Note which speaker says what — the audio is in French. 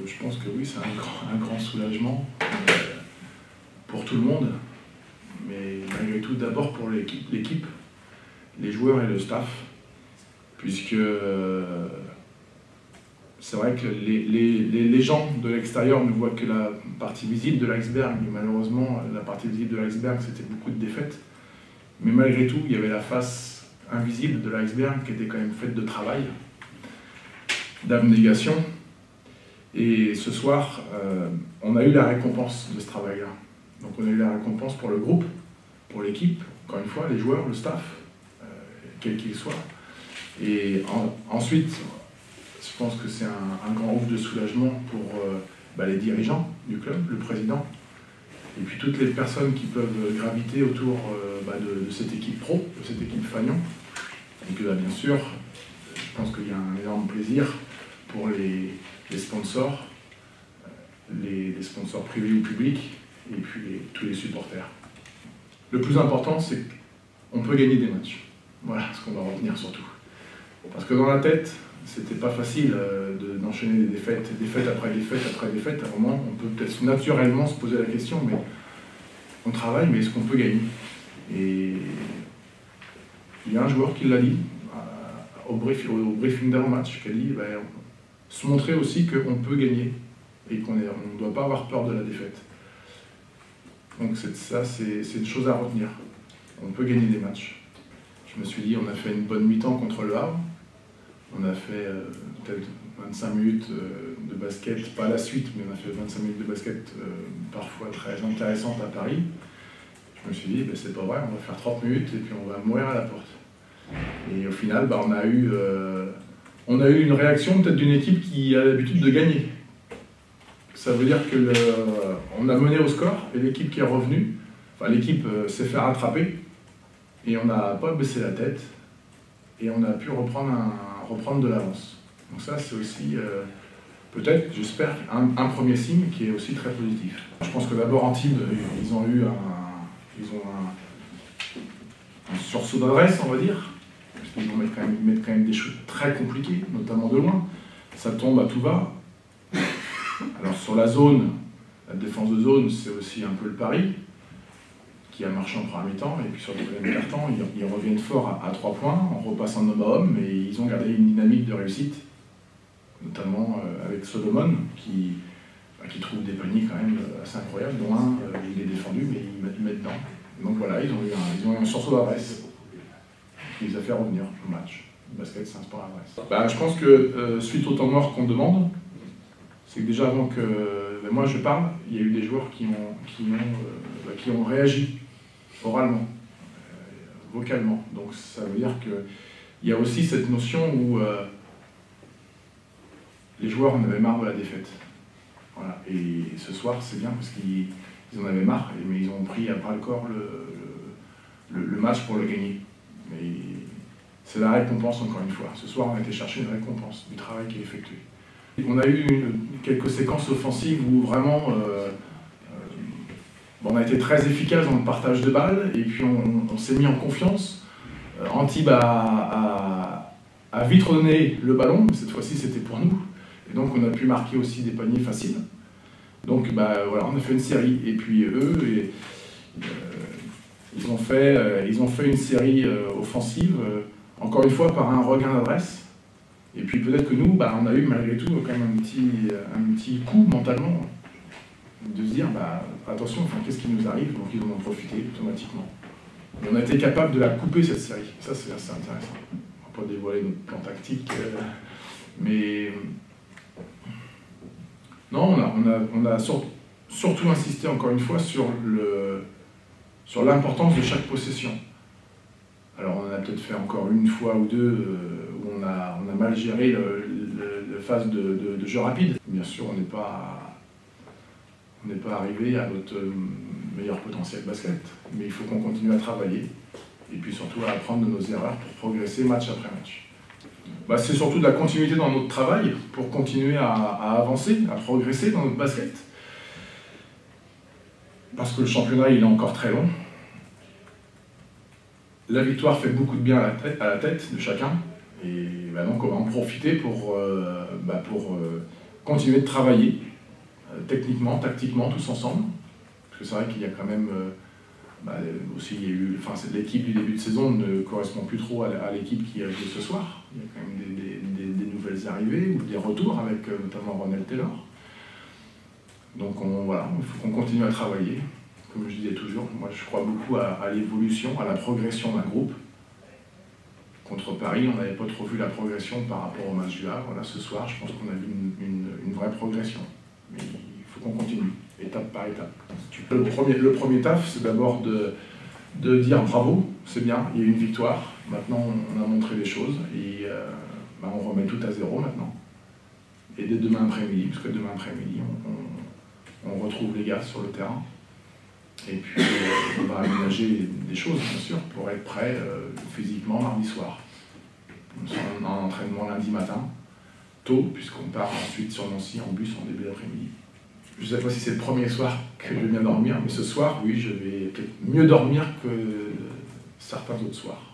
Speaker 1: Je pense que oui, c'est un grand soulagement pour tout le monde, mais malgré tout d'abord pour l'équipe, les joueurs et le staff, puisque c'est vrai que les gens de l'extérieur ne voient que la partie visible de l'iceberg, et malheureusement la partie visible de l'iceberg c'était beaucoup de défaites, mais malgré tout il y avait la face invisible de l'iceberg qui était quand même faite de travail, d'abnégation. Et ce soir, on a eu la récompense de ce travail-là. Donc on a eu la récompense pour le groupe, pour l'équipe, encore une fois, les joueurs, le staff, quel qu'il soit. Et ensuite, je pense que c'est un grand ouf de soulagement pour les dirigeants du club, le président, et puis toutes les personnes qui peuvent graviter autour de cette équipe pro, de cette équipe Fagnon. Et que bien sûr, je pense qu'il y a un énorme plaisir pour les sponsors, les sponsors privés ou publics, et puis tous les supporters. Le plus important, c'est qu'on peut gagner des matchs. Voilà ce qu'on va retenir surtout. Parce que dans la tête, c'était pas facile d'enchaîner des défaites après défaite après défaite. À un moment, on peut peut-être naturellement se poser la question, mais on travaille, mais est-ce qu'on peut gagner? Et il y a un joueur qui l'a dit au briefing d'avant-match, qui a dit se montrer aussi qu'on peut gagner et qu'on ne doit pas avoir peur de la défaite. Donc ça, c'est une chose à retenir. On peut gagner des matchs. Je me suis dit, on a fait une bonne mi-temps contre le Havre. On a fait peut-être 25 minutes de basket, pas la suite, mais on a fait 25 minutes de basket parfois très intéressantes à Paris. Je me suis dit, c'est pas vrai, on va faire 30 minutes et puis on va mourir à la porte. Et au final, on a eu une réaction peut-être d'une équipe qui a l'habitude de gagner. Ça veut dire qu'on a mené au score et l'équipe qui est revenue, l'équipe s'est fait rattraper et on n'a pas baissé la tête et on a pu reprendre de l'avance. Donc ça, c'est aussi peut-être, j'espère, un premier signe qui est aussi très positif. Je pense que d'abord Antibes, ils ont un sursaut d'adresse, on va dire. Ils mettent quand même des choses très compliquées, notamment de loin. Ça tombe à tout va. Alors sur la zone, la défense de zone, c'est aussi un peu le pari, qui a marché en premier mi-temps, et puis sur le deuxième quart-temps, ils reviennent fort à 3 points, en repassant homme à homme, mais ils ont gardé une dynamique de réussite, notamment avec Solomon, qui trouve des paniers quand même assez incroyables, dont un, il est défendu, mais il met dedans. Donc voilà, ils ont eu un sursaut d'adresse qui les a fait revenir au match. Le basket, c'est un sport à adresse. Je pense que suite au temps mort qu'on demande, c'est que déjà avant que moi je parle, il y a eu des joueurs qui ont réagi oralement, vocalement. Donc ça veut dire qu'il y a aussi cette notion où les joueurs en avaient marre de la défaite. Voilà. Et ce soir, c'est bien parce qu'ils en avaient marre, mais ils ont pris à bras le corps le match pour le gagner. Mais c'est la récompense encore une fois. Ce soir, on a été chercher une récompense du travail qui est effectué. On a eu quelques séquences offensives où vraiment on a été très efficace dans le partage de balles et puis on s'est mis en confiance. Antibes a vite redonné le ballon, mais cette fois-ci c'était pour nous. Et donc on a pu marquer aussi des paniers faciles. Donc voilà, on a fait une série. Et puis eux, ils ont fait une série offensive, encore une fois par un regain d'adresse. Et puis peut-être que nous, on a eu malgré tout quand même un petit coup mentalement de se dire attention, qu'est-ce qui nous arrive? Donc ils en ont profité automatiquement. Et on a été capable de la couper cette série. Ça c'est assez intéressant. On va pas dévoiler notre plan tactique, mais non, on a surtout insisté encore une fois sur l'importance de chaque possession. Alors on en a peut-être fait encore une fois ou deux où on a mal géré la phase de jeu rapide. Bien sûr, on n'est pas arrivé à notre meilleur potentiel basket, mais il faut qu'on continue à travailler et puis surtout à apprendre de nos erreurs pour progresser match après match. C'est surtout de la continuité dans notre travail pour continuer à avancer, à progresser dans notre basket. Parce que le championnat, il est encore très long. La victoire fait beaucoup de bien à la tête de chacun. Et donc on va en profiter pour continuer de travailler techniquement, tactiquement, tous ensemble. Parce que c'est vrai qu'il y a quand même... aussi, il y a eu, l'équipe du début de saison ne correspond plus trop à l'équipe qui a joué ce soir. Il y a quand même des nouvelles arrivées ou des retours avec notamment Ronald Taylor. Donc voilà, il faut qu'on continue à travailler. Comme je disais toujours, moi je crois beaucoup à l'évolution, à la progression d'un groupe. Contre Paris, on n'avait pas trop vu la progression par rapport au match du Havre. Là, ce soir, je pense qu'on a vu une vraie progression. Mais il faut qu'on continue, étape par étape. Le premier taf, c'est d'abord de dire bravo, c'est bien, il y a eu une victoire. Maintenant, on a montré des choses et on remet tout à zéro maintenant. Et dès demain après-midi, parce que demain après-midi, on retrouve les gars sur le terrain. Et puis, on va aménager des choses, bien sûr, pour être prêt physiquement mardi soir. On a un entraînement lundi matin, tôt, puisqu'on part ensuite sur Nancy en bus en début d'après-midi. Je ne sais pas si c'est le premier soir que je vais bien dormir, mais ce soir, oui, je vais peut-être mieux dormir que certains autres soirs.